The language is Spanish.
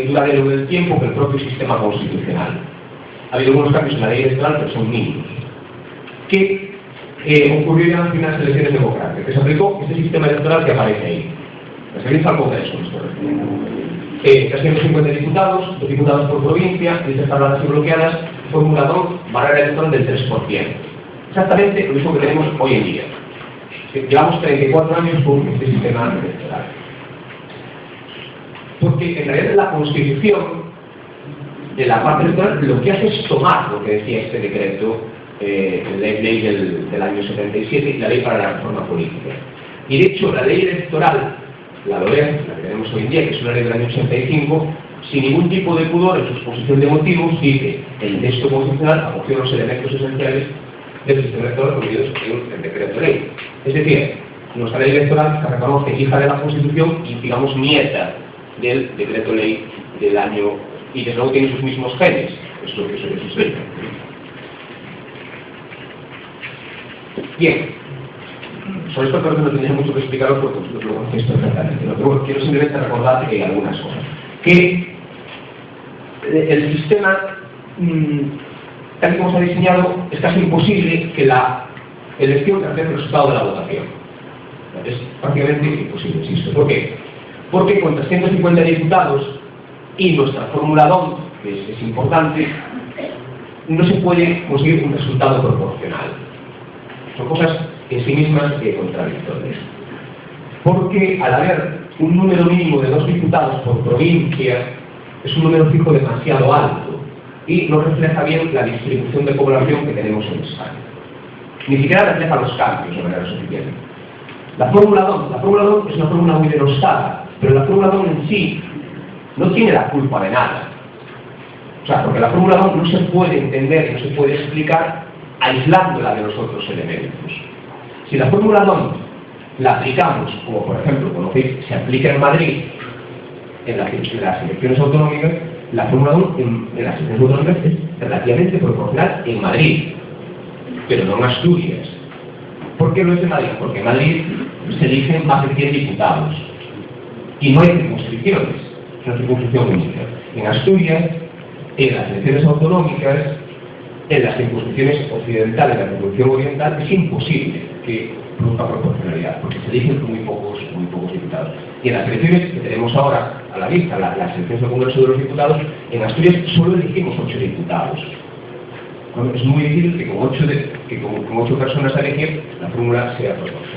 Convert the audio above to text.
duradero del tiempo que el propio sistema constitucional. Ha habido algunos cambios en la ley electoral, pero son mínimos. ¿Qué ocurrió ya en las primeras elecciones democráticas? Que se aplicó este sistema electoral que aparece ahí. La seguridad al Congreso, casi 50 diputados, 2 diputados por provincia, listas habladas y bloqueadas, formulador, barrera electoral del 3%. Exactamente lo mismo que tenemos hoy en día. Llevamos 34 años con este sistema electoral. Porque en realidad la Constitución de la parte electoral lo que hace es tomar lo que decía este decreto, ley del año 77 y la ley para la reforma política. Y de hecho la ley electoral, la LOREG, la que tenemos hoy en día, que es una ley del año 85, sin ningún tipo de pudor en su exposición de motivos, dice el texto constitucional acogió los elementos esenciales del sistema electoral contenidos en el decreto de ley. Es decir, nuestra ley electoral se reconoce hija de la Constitución y, digamos, nieta del decreto ley del año, y desde luego tiene sus mismos genes, es lo que eso explica. Bien, sobre esto creo que no tendría mucho que explicaros porque lo conocéis perfectamente, ¿no? Pero bueno, quiero simplemente recordar algunas cosas. Que el sistema, tal y como se ha diseñado, es casi imposible que la elección refleje el resultado de la votación. Es prácticamente imposible, insisto. ¿Por qué? Porque con 350 diputados y nuestra fórmula DON, que es importante, no se puede conseguir un resultado proporcional. Son cosas en sí mismas contradictorias. Porque al haber un número mínimo de 2 diputados por provincia, es un número fijo demasiado alto y no refleja bien la distribución de población que tenemos en España. Ni siquiera refleja los cambios de manera suficiente. La fórmula DON es una fórmula muy denostada, pero la fórmula DON en sí no tiene la culpa de nada. O sea, porque la fórmula DON no se puede entender, no se puede explicar aislándola de los otros elementos. Si la fórmula DON la aplicamos, como por ejemplo, conocéis, se aplica en Madrid, en las elecciones autonómicas, la fórmula DON en las elecciones autonómicas es relativamente proporcional en Madrid, pero no en Asturias. ¿Por qué no es en Madrid? Porque en Madrid se eligen más de 100 diputados y no hay circunscripciones, es una circunscripción única. En Asturias, en las elecciones autonómicas, en las circunscripciones occidentales, la circunscripción oriental, es imposible que produzca proporcionalidad, porque se eligen muy pocos diputados. Y en las elecciones que tenemos ahora a la vista, las elecciones al Congreso de los Diputados, en Asturias solo elegimos 8 diputados. Bueno, es muy difícil que con 8 personas a elegir la fórmula sea proporcional.